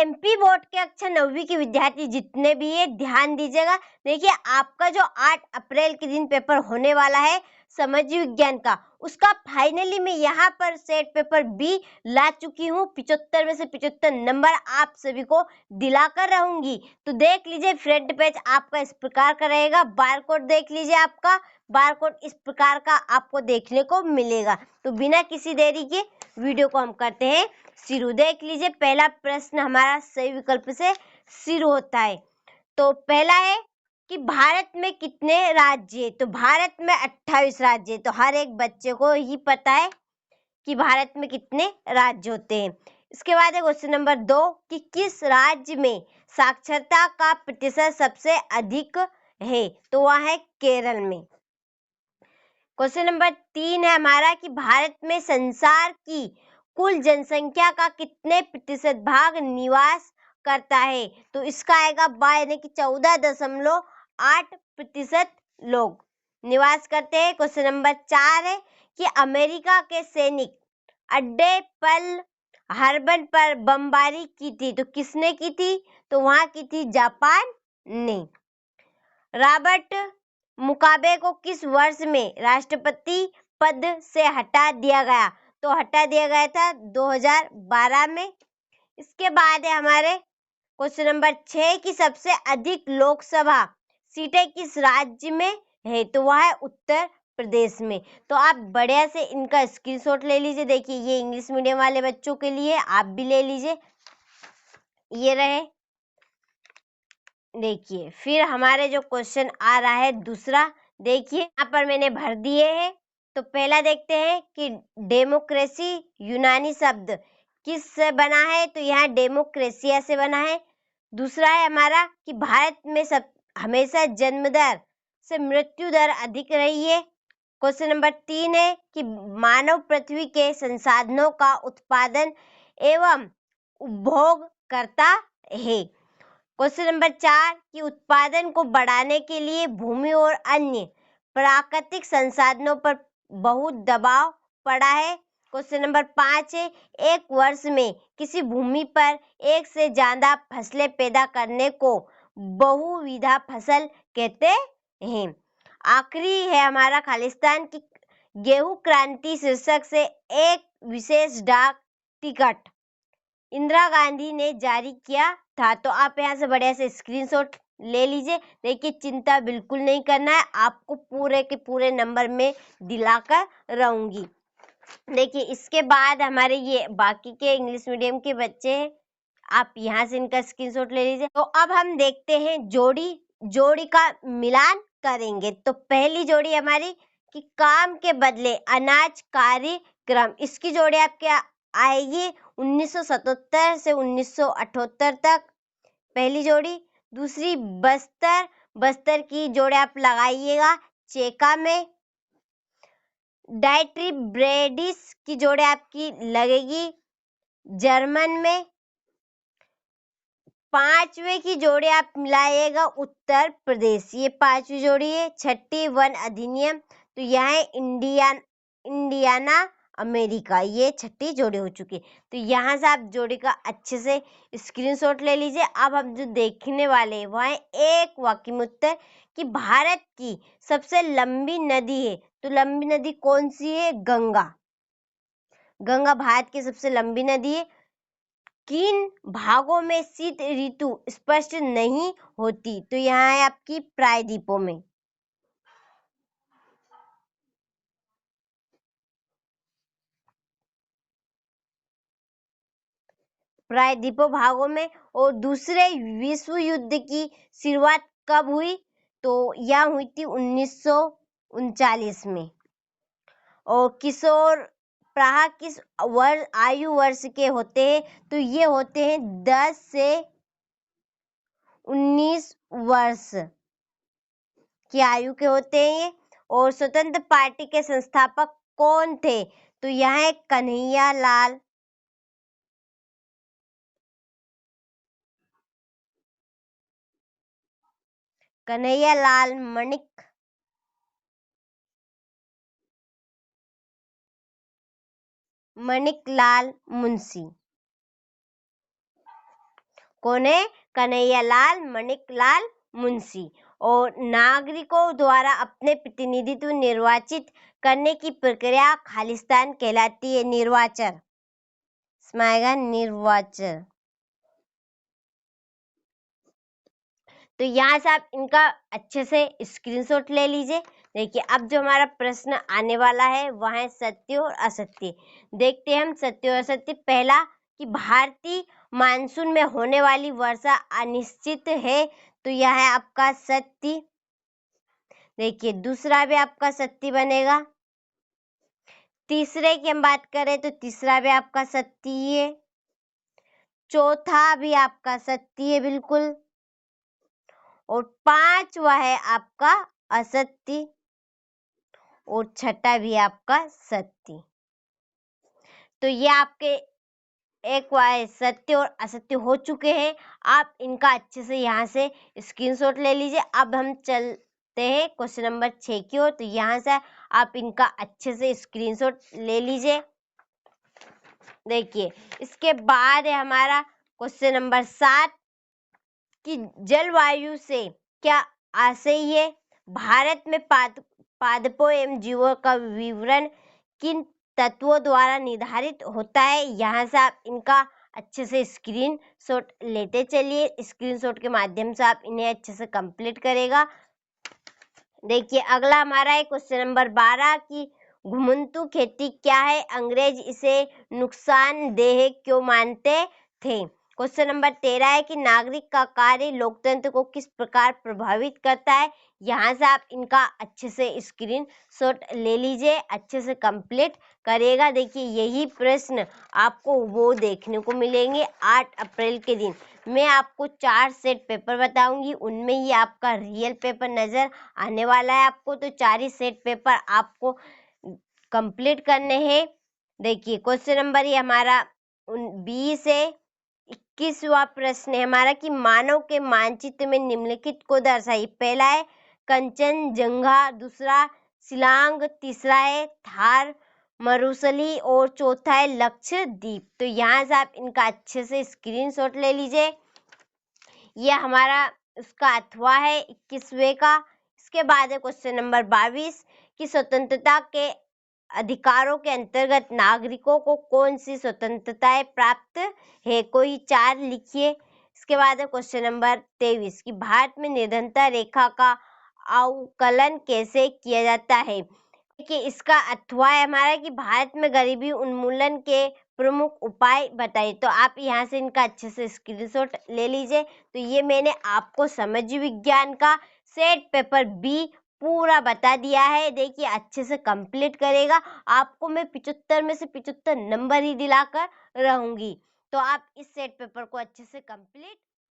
MP board के कक्षा 9वीं के विद्यार्थी जितने भी है ध्यान दीजिएगा। देखिए आपका जो 8 अप्रैल के दिन पेपर होने वाला है समाज विज्ञान का, उसका फाइनली मैं यहाँ पर सेट पेपर बी ला चुकी हूँ। 75 में से 75 नंबर आप सभी को दिलाकर रहूंगी। तो देख लीजिए फ्रंट पेज आपका इस प्रकार का रहेगा। बारकोड देख लीजिए, आपका बारकोड इस प्रकार का आपको देखने को मिलेगा। तो बिना किसी देरी के वीडियो को हम करते हैं शुरू। देख लीजिए पहला प्रश्न हमारा सही विकल्प से शुरू होता है। तो पहला है कि भारत में कितने राज्य है? तो भारत में 28 राज्य है। तो हर एक बच्चे को ही पता है कि भारत में कितने राज्य होते हैं। इसके बाद है क्वेश्चन नंबर 2 कि किस राज्य में साक्षरता का प्रतिशत सबसे अधिक है? तो वह है केरल में। क्वेश्चन नंबर 3 है हमारा कि भारत में संसार की कुल जनसंख्या का कितने प्रतिशत भाग निवास करता है? तो इसका आएगा यानी कि 14.8% लोग निवास करते हैं। क्वेश्चन नंबर 4 है कि अमेरिका के सैनिक अड्डे पर्ल हार्बर पर बमबारी की थी। तो किसने की थी? तो वहां की थी जापान ने। रॉबर्ट मुगाबे को किस वर्ष में राष्ट्रपति पद से हटा दिया गया? तो हटा दिया गया था 2012 में। इसके बाद है हमारे क्वेश्चन नंबर 6 की सबसे अधिक लोकसभा सीटें किस राज्य में है? तो वह है उत्तर प्रदेश में। तो आप बढ़िया से इनका स्क्रीनशॉट ले लीजिए। देखिए ये इंग्लिश मीडियम वाले बच्चों के लिए, आप भी ले लीजिए। ये रहे। देखिए फिर हमारे जो क्वेश्चन आ रहा है दूसरा, देखिए यहाँ पर मैंने भर दिए हैं। तो पहला देखते हैं कि डेमोक्रेसी यूनानी शब्द किस से बना है? तो यहाँ डेमोक्रेसिया से बना है। दूसरा है हमारा कि भारत में सब हमेशा जन्म दर से मृत्यु दर अधिक रही है। क्वेश्चन नंबर 3 है कि मानव पृथ्वी के संसाधनों का उत्पादन एवं उपभोग करता है। क्वेश्चन नंबर 4 कि उत्पादन को बढ़ाने के लिए भूमि और अन्य प्राकृतिक संसाधनों पर बहुत दबाव पड़ा है। क्वेश्चन नंबर 5 है एक वर्ष में किसी भूमि पर एक से ज्यादा फसलें पैदा करने को बहुविधा फसल कहते हैं। आखिरी है हमारा खालिस्तान की गेहूं क्रांति शीर्षक से एक विशेष डाक टिकट इंदिरा गांधी ने जारी किया था। तो आप यहाँ से बढ़िया से स्क्रीनशॉट ले लीजिए। देखिए चिंता बिल्कुल नहीं करना है, आपको पूरे के पूरे नंबर में दिलाकर रहूंगी। देखिए इसके बाद हमारे ये बाकी के इंग्लिश मीडियम के बच्चे हैं, आप यहाँ से इनका स्क्रीनशॉट ले लीजिए। तो अब हम देखते हैं जोड़ी का मिलान करेंगे। तो पहली जोड़ी हमारी कि काम के बदले अनाज कार्यक्रम, इसकी जोड़ी आपके आएगी 1977 से 1978 तक, पहली जोड़ी। दूसरी बस्तर की जोड़ी आप लगाइएगा चेका में। डाइट्री ब्रेडिस की जोड़ी आपकी लगेगी जर्मन में। पांचवे की जोड़ी आप मिलाइएगा उत्तर प्रदेश, ये पांचवी जोड़ी है। छठी वन अधिनियम, तो यह है इंडियाना अमेरिका, ये छठी जोड़ी हो चुकी है। तो यहाँ से आप जोड़ी का अच्छे से स्क्रीनशॉट ले लीजिए। अब हम जो देखने वाले हैं वह है एक वाक्य में उत्तर कि भारत की सबसे लंबी नदी है। तो लंबी नदी कौन सी है? गंगा। गंगा भारत की सबसे लंबी नदी है। किन भागों में शीत ऋतु स्पष्ट नहीं होती? तो यहाँ है आपकी प्रायद्वीपों में। प्रायद्वीपों भागों में। और दूसरे विश्व युद्ध की शुरुआत कब हुई? तो यह हुई थी 1939 में। और किशोर प्राह किस आयु वर्ष के होते हैं? तो ये होते हैं 10 से 19 वर्ष की आयु के होते हैं ये। और स्वतंत्र पार्टी के संस्थापक कौन थे? तो यह है कन्हैया लाल मणिक लाल मुंशी। कौन है? कन्हैयालाल माणिकलाल मुंशी। और नागरिकों द्वारा अपने प्रतिनिधित्व निर्वाचित करने की प्रक्रिया खालिस्तान कहलाती है। निर्वाचन, इसमें आएगा निर्वाचन। तो यहाँ से आप इनका अच्छे से स्क्रीनशॉट ले लीजिए। देखिए अब जो हमारा प्रश्न आने वाला है वह है सत्य और असत्य। देखते हैं हम सत्य और असत्य। पहला कि भारतीय मानसून में होने वाली वर्षा अनिश्चित है, तो यह है आपका सत्य। देखिए दूसरा भी आपका सत्य बनेगा। तीसरे की हम बात करें तो तीसरा भी आपका सत्य है। चौथा भी आपका सत्य है बिल्कुल। और पांचवा है आपका असत्य। और छठा भी आपका सत्य। तो ये आपके एक वाय सत्य और असत्य हो चुके हैं। आप इनका अच्छे से यहाँ से स्क्रीनशॉट ले लीजिए। अब हम चलते हैं क्वेश्चन नंबर 6 की ओर। तो यहाँ से आप इनका अच्छे से स्क्रीनशॉट ले लीजिए। देखिए इसके बाद है हमारा क्वेश्चन नंबर 7 कि जलवायु से क्या आशय है? भारत में पादपों एवं जीवों का विवरण किन तत्वों द्वारा निर्धारित होता है? यहाँ से आप इनका अच्छे से स्क्रीनशॉट लेते चलिए। स्क्रीनशॉट के माध्यम से आप इन्हें अच्छे से कंप्लीट करेगा। देखिए अगला हमारा है क्वेश्चन नंबर 12 की घुमंतू खेती क्या है? अंग्रेज इसे नुकसानदेह क्यों मानते थे? क्वेश्चन नंबर 13 है कि नागरिक का कार्य लोकतंत्र को किस प्रकार प्रभावित करता है? यहाँ से आप इनका अच्छे से स्क्रीनशॉट ले लीजिए, अच्छे से कंप्लीट करिएगा। देखिए यही प्रश्न आपको वो देखने को मिलेंगे 8 अप्रैल के दिन। मैं आपको 4 सेट पेपर बताऊंगी, उनमें ही आपका रियल पेपर नजर आने वाला है आपको। तो 4 ही सेट पेपर आपको कंप्लीट करने हैं। देखिए क्वेश्चन नंबर ये हमारा 20 है। 21वां प्रश्न है हमारा कि मानव के मानचित्र में निम्नलिखित को दर्शाइए। पहला है कंचनजंगा, दूसरा शिलांग, तीसरा है थार मरुस्थली और चौथा है लक्षद्वीप। तो यहाँ से आप इनका अच्छे से स्क्रीनशॉट ले लीजिए। यह हमारा उसका अथवा है 21वें का। इसके बाद है क्वेश्चन नंबर 22 कि स्वतंत्रता के अधिकारों के अंतर्गत नागरिकों को कौन सी स्वतंत्रताएं प्राप्त है? कोई 4 लिखिए। इसके बाद है क्वेश्चन नंबर 23 कि भारत में निर्धनता रेखा का आकलन कैसे किया जाता है? देखिए इसका अथवा है हमारा कि भारत में गरीबी उन्मूलन के प्रमुख उपाय बताइए। तो आप यहाँ से इनका अच्छे से स्क्रीनशॉट ले लीजिए। तो ये मैंने आपको समाज विज्ञान का सेट पेपर बी पूरा बता दिया है। देखिए अच्छे से कंप्लीट करेगा। आपको मैं 75 में से 75 नंबर ही दिलाकर रहूंगी। तो आप इस सेट पेपर को अच्छे से कंप्लीट